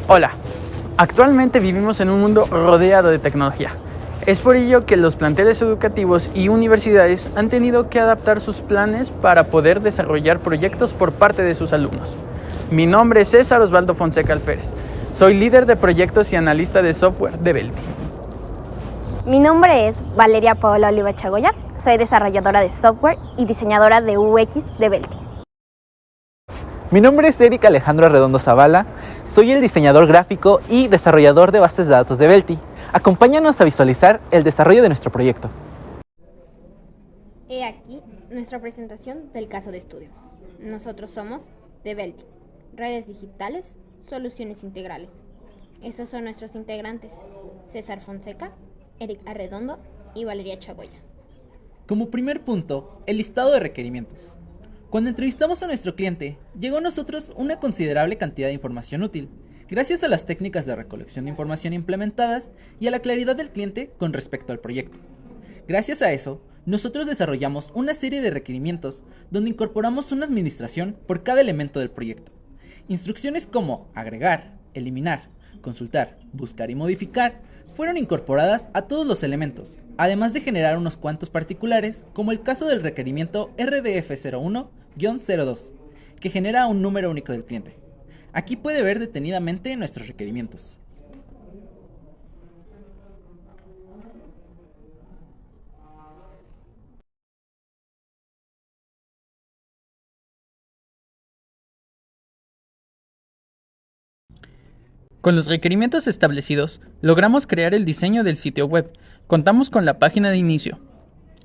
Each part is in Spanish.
Hola, actualmente vivimos en un mundo rodeado de tecnología. Es por ello que los planteles educativos y universidades han tenido que adaptar sus planes para poder desarrollar proyectos por parte de sus alumnos. Mi nombre es César Osvaldo Fonseca Alférez. Soy líder de proyectos y analista de software de Belti. Mi nombre es Valeria Paola Oliva Chagoya. Soy desarrolladora de software y diseñadora de UX de Belti. Mi nombre es Eric Alejandro Arredondo Zavala. Soy el diseñador gráfico y desarrollador de bases de datos de Belti. Acompáñanos a visualizar el desarrollo de nuestro proyecto. He aquí nuestra presentación del caso de estudio. Nosotros somos de Belti, redes digitales, soluciones integrales. Estos son nuestros integrantes: César Fonseca, Eric Arredondo y Valeria Chagoya. Como primer punto, el listado de requerimientos. Cuando entrevistamos a nuestro cliente, llegó a nosotros una considerable cantidad de información útil, gracias a las técnicas de recolección de información implementadas y a la claridad del cliente con respecto al proyecto. Gracias a eso, nosotros desarrollamos una serie de requerimientos donde incorporamos una administración por cada elemento del proyecto. Instrucciones como agregar, eliminar, consultar, buscar y modificar fueron incorporadas a todos los elementos, además de generar unos cuantos particulares, como el caso del requerimiento RDF01-02, que genera un número único del cliente. Aquí puede ver detenidamente nuestros requerimientos. Con los requerimientos establecidos, logramos crear el diseño del sitio web. Contamos con la página de inicio,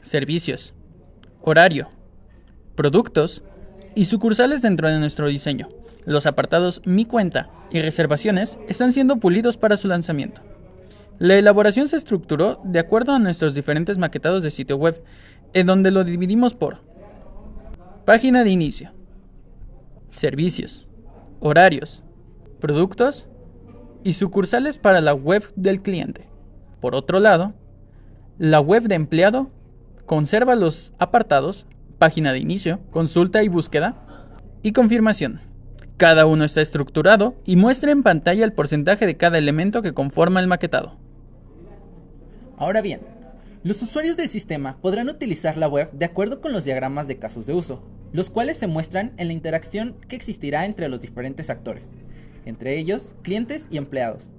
servicios, horario, productos y sucursales dentro de nuestro diseño. Los apartados Mi Cuenta y Reservaciones están siendo pulidos para su lanzamiento. La elaboración se estructuró de acuerdo a nuestros diferentes maquetados de sitio web, en donde lo dividimos por página de inicio, servicios, horarios, productos y sucursales para la web del cliente. Por otro lado, la web de empleado conserva los apartados página de inicio, consulta y búsqueda y confirmación. Cada uno está estructurado y muestra en pantalla el porcentaje de cada elemento que conforma el maquetado. Ahora bien, los usuarios del sistema podrán utilizar la web de acuerdo con los diagramas de casos de uso, los cuales se muestran en la interacción que existirá entre los diferentes actores, entre ellos clientes y empleados.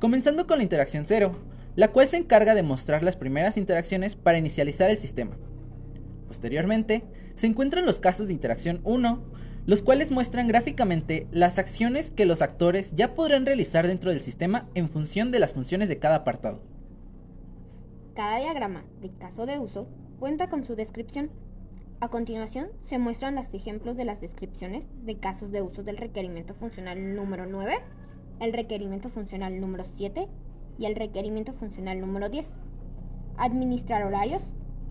Comenzando con la interacción 0, la cual se encarga de mostrar las primeras interacciones para inicializar el sistema. Posteriormente, se encuentran los casos de interacción 1, los cuales muestran gráficamente las acciones que los actores ya podrán realizar dentro del sistema en función de las funciones de cada apartado. Cada diagrama de caso de uso cuenta con su descripción. A continuación, se muestran los ejemplos de las descripciones de casos de uso del requerimiento funcional número 9, el requerimiento funcional número 7 y el requerimiento funcional número 10. Administrar horarios,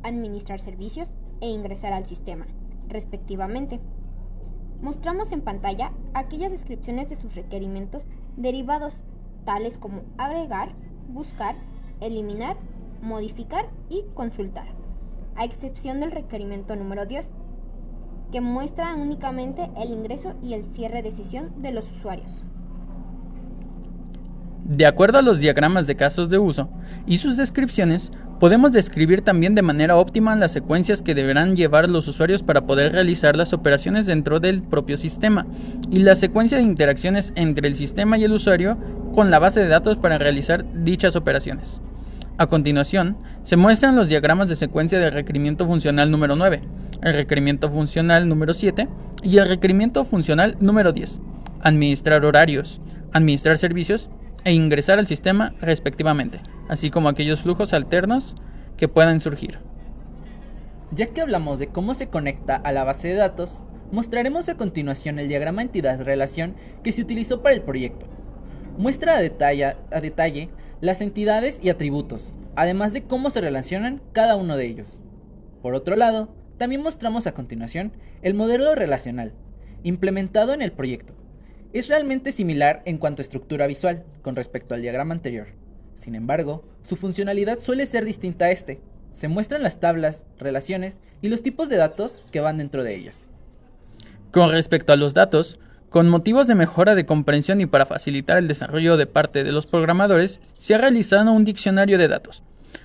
administrar servicios e ingresar al sistema, respectivamente. Mostramos en pantalla aquellas descripciones de sus requerimientos derivados, tales como agregar, buscar, eliminar, modificar y consultar, a excepción del requerimiento número 10, que muestra únicamente el ingreso y el cierre de sesión de los usuarios. De acuerdo a los diagramas de casos de uso y sus descripciones, podemos describir también de manera óptima las secuencias que deberán llevar los usuarios para poder realizar las operaciones dentro del propio sistema y la secuencia de interacciones entre el sistema y el usuario con la base de datos para realizar dichas operaciones. A continuación, se muestran los diagramas de secuencia del requerimiento funcional número 9, el requerimiento funcional número 7 y el requerimiento funcional número 10, administrar horarios, administrar servicios e ingresar al sistema respectivamente, así como aquellos flujos alternos que puedan surgir. Ya que hablamos de cómo se conecta a la base de datos, mostraremos a continuación el diagrama entidad-relación que se utilizó para el proyecto. Muestra a detalle las entidades y atributos, además de cómo se relacionan cada uno de ellos. Por otro lado, también mostramos a continuación el modelo relacional, implementado en el proyecto. Es realmente similar en cuanto a estructura visual con respecto al diagrama anterior. Sin embargo, su funcionalidad suele ser distinta a este. Se muestran las tablas, relaciones y los tipos de datos que van dentro de ellas. Con respecto a los datos, Con motivos de mejora de comprensión y para facilitar el desarrollo de parte de los programadores, se ha realizado un diccionario de datos.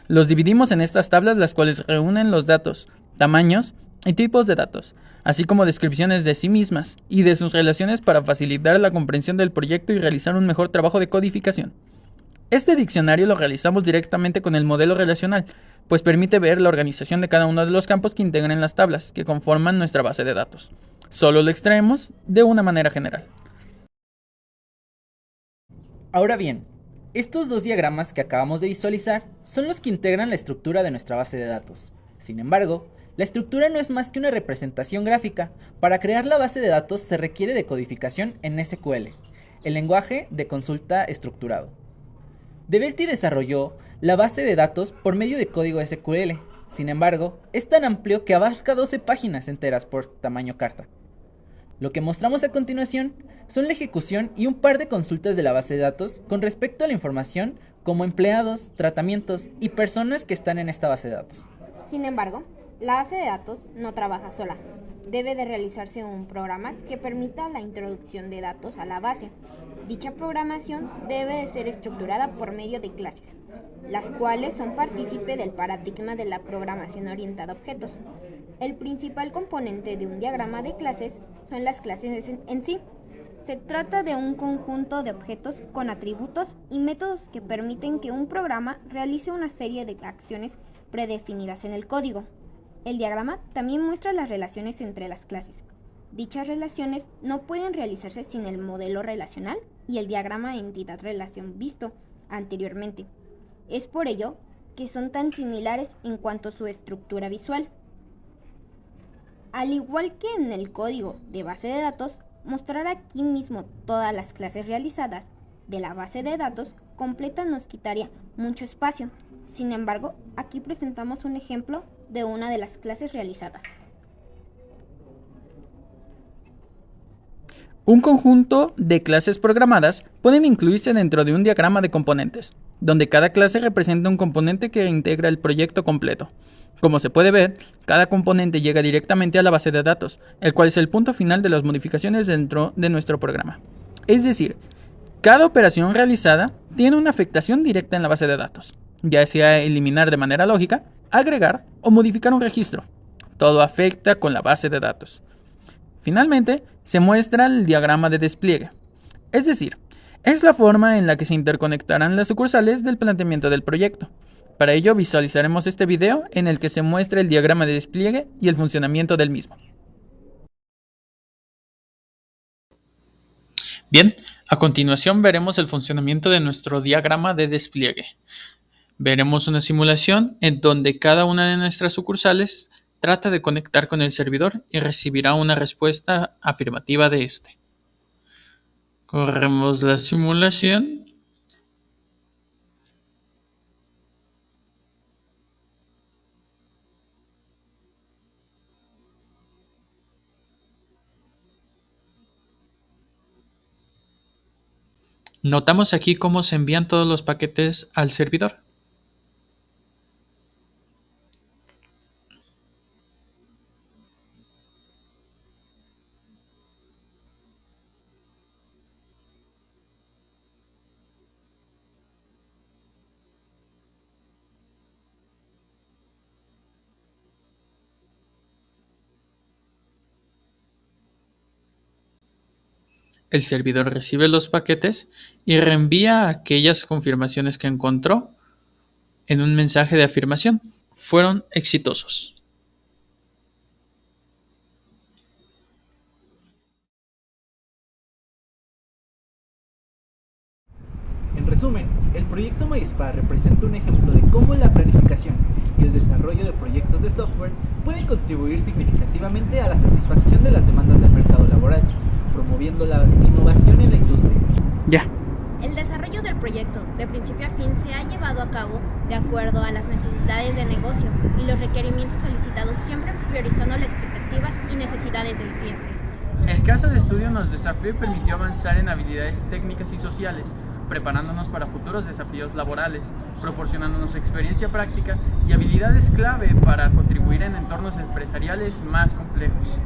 Los dividimos en estas tablas, las cuales reúnen los datos, tamaños y tipos de datos, así como descripciones de sí mismas y de sus relaciones para facilitar la comprensión del proyecto y realizar un mejor trabajo de codificación. Este diccionario lo realizamos directamente con el modelo relacional, pues permite ver la organización de cada uno de los campos que integran las tablas que conforman nuestra base de datos. Solo lo extraemos de una manera general. Ahora bien, estos dos diagramas que acabamos de visualizar son los que integran la estructura de nuestra base de datos. Sin embargo, la estructura no es más que una representación gráfica. Para crear la base de datos se requiere de codificación en SQL, el lenguaje de consulta estructurado. Develty desarrolló la base de datos por medio de código SQL. Sin embargo, es tan amplio que abarca 12 páginas enteras por tamaño carta. Lo que mostramos a continuación son la ejecución y un par de consultas de la base de datos con respecto a la información como empleados, tratamientos y personas que están en esta base de datos. Sin embargo, la base de datos no trabaja sola. Debe de realizarse un programa que permita la introducción de datos a la base. Dicha programación debe de ser estructurada por medio de clases, las cuales son partícipe del paradigma de la programación orientada a objetos. El principal componente de un diagrama de clases son las clases en sí. Se trata de un conjunto de objetos con atributos y métodos que permiten que un programa realice una serie de acciones predefinidas en el código. El diagrama también muestra las relaciones entre las clases. Dichas relaciones no pueden realizarse sin el modelo relacional y el diagrama entidad-relación visto anteriormente. Es por ello que son tan similares en cuanto a su estructura visual. Al igual que en el código de base de datos, mostrar aquí mismo todas las clases realizadas de la base de datos completa nos quitaría mucho espacio. Sin embargo, aquí presentamos un ejemplo de una de las clases realizadas. Un conjunto de clases programadas pueden incluirse dentro de un diagrama de componentes, donde cada clase representa un componente que integra el proyecto completo. Como se puede ver, cada componente llega directamente a la base de datos, el cual es el punto final de las modificaciones dentro de nuestro programa. Es decir, cada operación realizada tiene una afectación directa en la base de datos, ya sea eliminar de manera lógica, agregar o modificar un registro. Todo afecta con la base de datos. Finalmente, se muestra el diagrama de despliegue, es decir, es la forma en la que se interconectarán las sucursales del planteamiento del proyecto. Para ello visualizaremos este video en el que se muestra el diagrama de despliegue y el funcionamiento del mismo. Bien, a continuación veremos el funcionamiento de nuestro diagrama de despliegue. Veremos una simulación en donde cada una de nuestras sucursales trata de conectar con el servidor y recibirá una respuesta afirmativa de este. Corremos la simulación. Notamos aquí cómo se envían todos los paquetes al servidor. El servidor recibe los paquetes y reenvía aquellas confirmaciones que encontró en un mensaje de afirmación. Fueron exitosos. En resumen, el proyecto MySpa representa un ejemplo de cómo la planificación y el desarrollo de proyectos de software pueden contribuir significativamente a la satisfacción de las demandas del mercado laboral, promoviendo la innovación en la industria. Ya. El desarrollo del proyecto, de principio a fin, se ha llevado a cabo de acuerdo a las necesidades de negocio y los requerimientos solicitados, siempre priorizando las expectativas y necesidades del cliente. El caso de estudio nos desafió y permitió avanzar en habilidades técnicas y sociales, preparándonos para futuros desafíos laborales, proporcionándonos experiencia práctica y habilidades clave para contribuir en entornos empresariales más complejos.